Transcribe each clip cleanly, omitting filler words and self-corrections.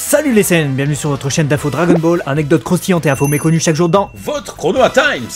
Salut les scènes, bienvenue sur votre chaîne d'info Dragon Ball, anecdotes croustillantes et infos méconnues chaque jour dans votre Chrono à Times.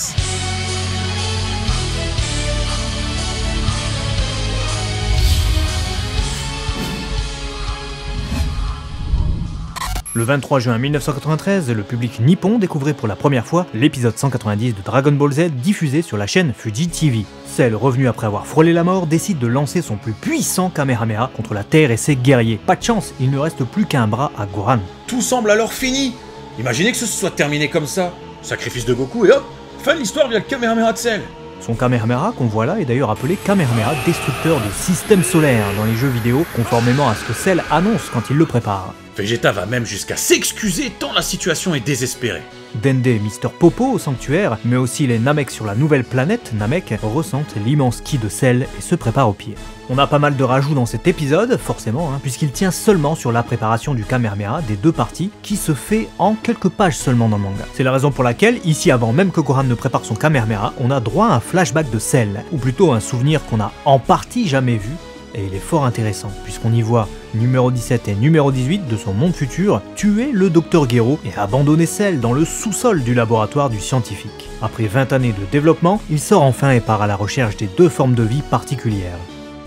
Le 23 juin 1993, le public nippon découvrait pour la première fois l'épisode 190 de Dragon Ball Z diffusé sur la chaîne Fuji TV. Cell, revenu après avoir frôlé la mort, décide de lancer son plus puissant Kamehameha contre la Terre et ses guerriers. Pas de chance, il ne reste plus qu'un bras à Gohan. Tout semble alors fini. Imaginez que ce soit terminé comme ça. Sacrifice de Goku et hop, fin de l'histoire via le Kamehameha de Cell. Son Kamehameha qu'on voit là est d'ailleurs appelé Kamehameha destructeur de système solaire dans les jeux vidéo, conformément à ce que Cell annonce quand il le prépare. Vegeta va même jusqu'à s'excuser tant la situation est désespérée. Dende et Mister Popo au sanctuaire, mais aussi les Namek sur la nouvelle planète Namek, ressentent l'immense ki de Cell et se préparent au pire. On a pas mal de rajouts dans cet épisode, forcément, puisqu'il tient seulement sur la préparation du Kamehameha des deux parties, qui se fait en quelques pages seulement dans le manga. C'est la raison pour laquelle, ici avant même que Gohan ne prépare son Kamehameha, on a droit à un flashback de Cell, ou plutôt un souvenir qu'on a en partie jamais vu, et il est fort intéressant, puisqu'on y voit numéro 17 et numéro 18 de son monde futur tuer le Dr Gero et abandonner Cell dans le sous-sol du laboratoire du scientifique. Après 20 années de développement, il sort enfin et part à la recherche des deux formes de vie particulières.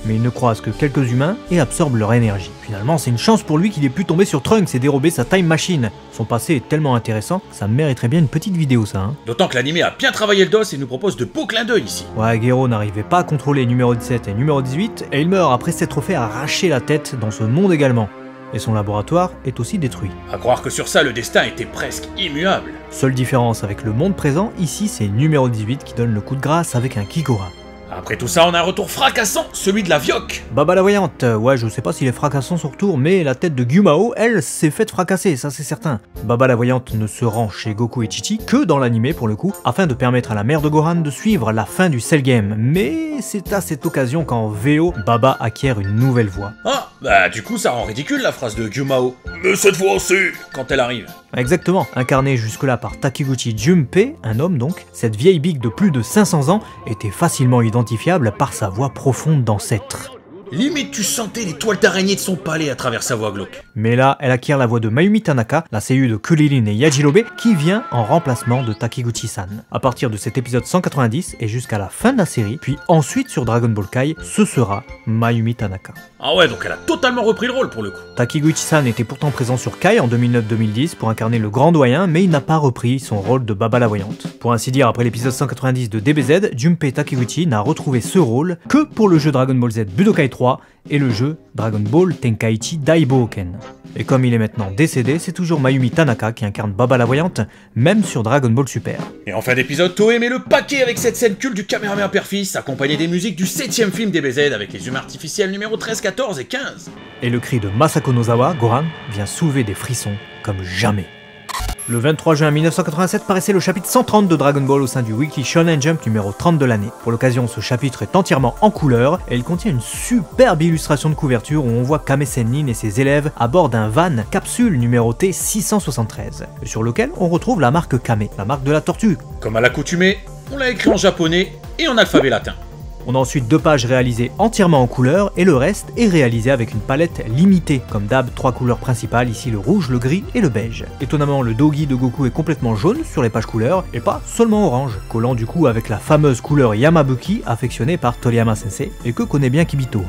Mais il ne croise que quelques humains et absorbe leur énergie. Finalement, c'est une chance pour lui qu'il ait pu tomber sur Trunks et dérober sa time machine. Son passé est tellement intéressant, ça mériterait bien une petite vidéo ça. D'autant que l'anime a bien travaillé le dos et nous propose de beaux clins d'œil ici. Ouais, Gero n'arrivait pas à contrôler numéro 17 et numéro 18, et il meurt après s'être fait arracher la tête dans ce monde également. Et son laboratoire est aussi détruit. À croire que sur ça, le destin était presque immuable. Seule différence avec le monde présent, ici c'est numéro 18 qui donne le coup de grâce avec un Kigora. Après tout ça, on a un retour fracassant, celui de la Vioque. Baba la voyante, ouais je sais pas s'il est fracassant son retour, mais la tête de Gyumao, elle, s'est faite fracasser, ça c'est certain. Baba la voyante ne se rend chez Goku et Chi-Chi que dans l'animé pour le coup, afin de permettre à la mère de Gohan de suivre la fin du Cell Game. Mais c'est à cette occasion qu'en VO, Baba acquiert une nouvelle voix. Ah, bah du coup ça rend ridicule la phrase de Gyumao. Mais cette fois aussi, quand elle arrive. Exactement, incarné jusque-là par Takiguchi Junpei, un homme donc, cette vieille big de plus de 500 ans était facilement identifiable par sa voix profonde d'ancêtre. Limite tu sentais les toiles d'araignée de son palais à travers sa voix glauque. Mais là, elle acquiert la voix de Mayumi Tanaka, la seiyuu de Kuririn et Yajirobe, qui vient en remplacement de Takiguchi-san. À partir de cet épisode 190 et jusqu'à la fin de la série, puis ensuite sur Dragon Ball Kai, ce sera Mayumi Tanaka. Ah ouais, donc elle a totalement repris le rôle pour le coup. Takiguchi-san était pourtant présent sur Kai en 2009-2010 pour incarner le grand doyen, mais il n'a pas repris son rôle de Baba la voyante. Pour ainsi dire, après l'épisode 190 de DBZ, Junpei Takiguchi n'a retrouvé ce rôle que pour le jeu Dragon Ball Z Budokai 3 et le jeu Dragon Ball Tenkaichi Daibouken. Et comme il est maintenant décédé, c'est toujours Mayumi Tanaka qui incarne Baba la voyante, même sur Dragon Ball Super. Et en fin d'épisode, Toei met le paquet avec cette scène culte du Kamehameha Père-Fils, accompagnée des musiques du 7ème film DBZ avec les humains artificiels numéro 13, 14 et 15. Et le cri de Masako Nozawa, Gohan, vient soulever des frissons comme jamais. Le 23 juin 1987 paraissait le chapitre 130 de Dragon Ball au sein du Weekly Shonen Jump numéro 30 de l'année. Pour l'occasion, ce chapitre est entièrement en couleur et il contient une superbe illustration de couverture où on voit Kame Sennin et ses élèves à bord d'un van capsule numéroté 673, sur lequel on retrouve la marque Kame, la marque de la tortue. Comme à l'accoutumée, on l'a écrit en japonais et en alphabet latin. On a ensuite deux pages réalisées entièrement en couleur et le reste est réalisé avec une palette limitée. Comme d'hab, trois couleurs principales, ici le rouge, le gris et le beige. Étonnamment, le dogi de Goku est complètement jaune sur les pages couleurs et pas seulement orange, collant du coup avec la fameuse couleur Yamabuki affectionnée par Toriyama Sensei et que connaît bien Kibito.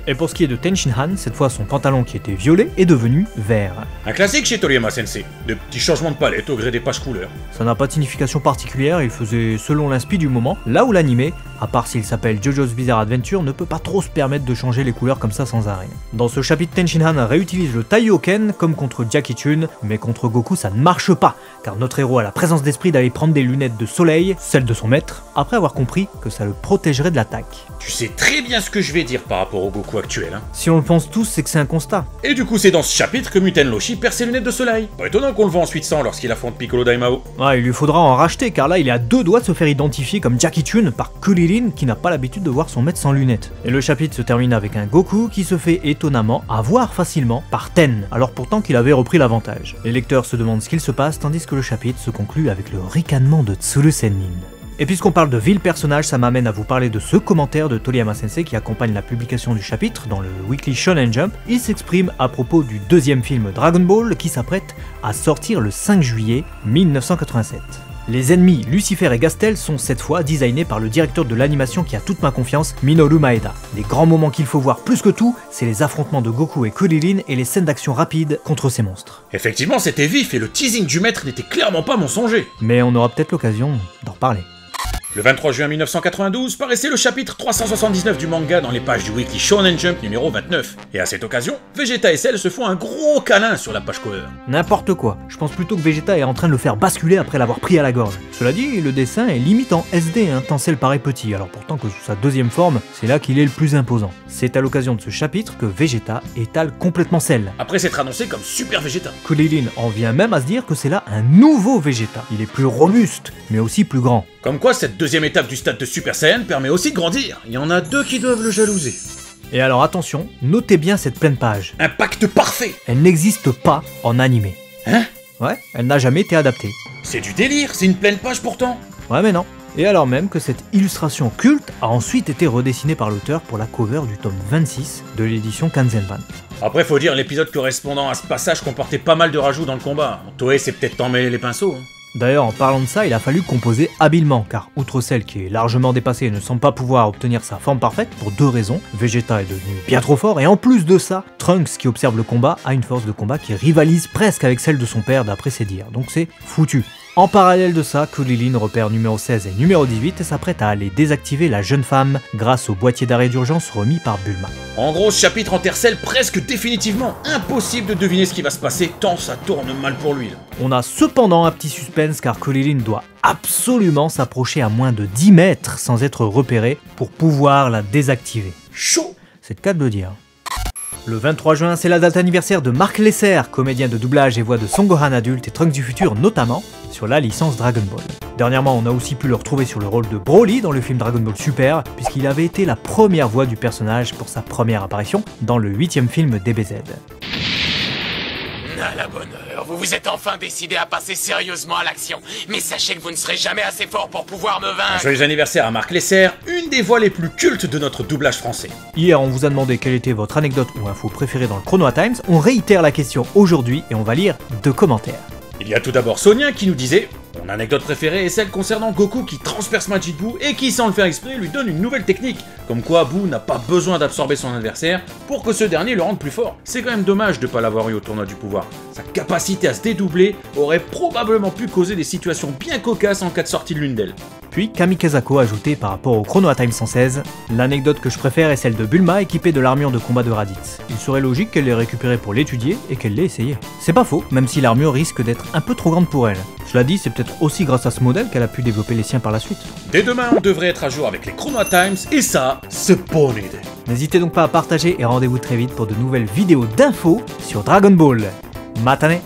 Et pour ce qui est de Tenshinhan, cette fois son pantalon qui était violet est devenu vert. Un classique chez Toriyama Sensei, de petits changements de palette au gré des pages couleurs. Ça n'a pas de signification particulière, il faisait selon l'inspi du moment, là où l'animé, à part s'il s'appelle JoJo's Bizarre Adventure, ne peut pas trop se permettre de changer les couleurs comme ça sans arrêt. Dans ce chapitre, Tenshinhan réutilise le Taioken comme contre Jackie Chun, mais contre Goku ça ne marche pas, car notre héros a la présence d'esprit d'aller prendre des lunettes de soleil, celles de son maître, après avoir compris que ça le protégerait de l'attaque. Tu sais très bien ce que je vais dire par rapport au Goku actuel, Si on le pense tous, c'est que c'est un constat. Et du coup, c'est dans ce chapitre que Muten Roshi perd ses lunettes de soleil. Pas étonnant qu'on le voit ensuite sans lorsqu'il affronte Piccolo Daimao. Ouais, il lui faudra en racheter, car là, il est à deux doigts de se faire identifier comme Jackie Chun par Kuririn qui n'a pas l'habitude de voir son maître sans lunettes. Et le chapitre se termine avec un Goku qui se fait étonnamment avoir facilement par Ten, alors pourtant qu'il avait repris l'avantage. Les lecteurs se demandent ce qu'il se passe, tandis que le chapitre se conclut avec le ricanement de Tsuru Sennin. Et puisqu'on parle de vil personnage, ça m'amène à vous parler de ce commentaire de Toriyama Sensei qui accompagne la publication du chapitre dans le Weekly Shonen Jump. Il s'exprime à propos du deuxième film Dragon Ball qui s'apprête à sortir le 5 juillet 1987. Les ennemis Lucifer et Gastel sont cette fois designés par le directeur de l'animation qui a toute ma confiance, Minoru Maeda. Les grands moments qu'il faut voir plus que tout, c'est les affrontements de Goku et Krillin et les scènes d'action rapides contre ces monstres. Effectivement, c'était vif et le teasing du maître n'était clairement pas mensonger. Mais on aura peut-être l'occasion d'en reparler. Le 23 juin 1992 paraissait le chapitre 379 du manga dans les pages du Weekly Shonen Jump numéro 29. Et à cette occasion, Vegeta et Cell se font un gros câlin sur la page cover. N'importe quoi, je pense plutôt que Vegeta est en train de le faire basculer après l'avoir pris à la gorge. Cela dit, le dessin est limite en SD, tant Cell paraît petit, alors pourtant que sous sa deuxième forme, c'est là qu'il est le plus imposant. C'est à l'occasion de ce chapitre que Vegeta étale complètement Cell. Après s'être annoncé comme Super Vegeta. Krillin en vient même à se dire que c'est là un nouveau Vegeta. Il est plus robuste, mais aussi plus grand. Comme quoi, cette deuxième étape du stade de Super Saiyan permet aussi de grandir. Il y en a deux qui doivent le jalouser. Et alors attention, notez bien cette pleine page. Un pacte parfait. Elle n'existe pas en animé. Hein? Ouais, elle n'a jamais été adaptée. C'est du délire, c'est une pleine page pourtant. Ouais mais non. Et alors même que cette illustration culte a ensuite été redessinée par l'auteur pour la cover du tome 26 de l'édition Kanzenban. Après faut dire, l'épisode correspondant à ce passage comportait pas mal de rajouts dans le combat. Toei s'est peut-être emmêlé les pinceaux. D'ailleurs, en parlant de ça, il a fallu composer habilement, car outre Cell qui est largement dépassé et ne semble pas pouvoir obtenir sa forme parfaite, pour deux raisons, Vegeta est devenu bien trop fort, et en plus de ça, Trunks qui observe le combat a une force de combat qui rivalise presque avec celle de son père d'après ses dires, donc c'est foutu. En parallèle de ça, Krillin repère numéro 16 et numéro 18 et s'apprête à aller désactiver la jeune femme grâce au boîtier d'arrêt d'urgence remis par Bulma. En gros, ce chapitre enterre Cell presque définitivement. Impossible de deviner ce qui va se passer tant ça tourne mal pour lui. On a cependant un petit suspense car Krillin doit absolument s'approcher à moins de 10 mètres sans être repéré pour pouvoir la désactiver. Chaud! C'est le cas de le dire. Le 23 juin, c'est la date anniversaire de Marc Lesser, comédien de doublage et voix de Son Gohan adulte et Trunks du futur notamment, sur la licence Dragon Ball. Dernièrement, on a aussi pu le retrouver sur le rôle de Broly dans le film Dragon Ball Super, puisqu'il avait été la première voix du personnage pour sa première apparition dans le 8e film DBZ. À la bonne heure, vous vous êtes enfin décidé à passer sérieusement à l'action. Mais sachez que vous ne serez jamais assez fort pour pouvoir me vaincre. Joyeux anniversaire à Marc Lesser, une des voix les plus cultes de notre doublage français. Hier, on vous a demandé quelle était votre anecdote ou info préférée dans le Chrono Times. On réitère la question aujourd'hui et on va lire 2 commentaires. Il y a tout d'abord Sonia qui nous disait: mon anecdote préférée est celle concernant Goku qui transperce Majin Buu et qui, sans le faire exprès, lui donne une nouvelle technique. Comme quoi, Buu n'a pas besoin d'absorber son adversaire pour que ce dernier le rende plus fort. C'est quand même dommage de ne pas l'avoir eu au tournoi du pouvoir. Sa capacité à se dédoubler aurait probablement pu causer des situations bien cocasses en cas de sortie de l'une d'elles. Puis Kamikazako a ajouté par rapport au Chrono Time 116, l'anecdote que je préfère est celle de Bulma équipée de l'armure de combat de Raditz. Il serait logique qu'elle l'ait récupérée pour l'étudier et qu'elle l'ait essayé. C'est pas faux, même si l'armure risque d'être un peu trop grande pour elle. Cela dit, c'est peut-être aussi grâce à ce modèle qu'elle a pu développer les siens par la suite. Dès demain, on devrait être à jour avec les Chrono Times et ça, c'est bonne idée. N'hésitez donc pas à partager et rendez-vous très vite pour de nouvelles vidéos d'infos sur Dragon Ball. Matane!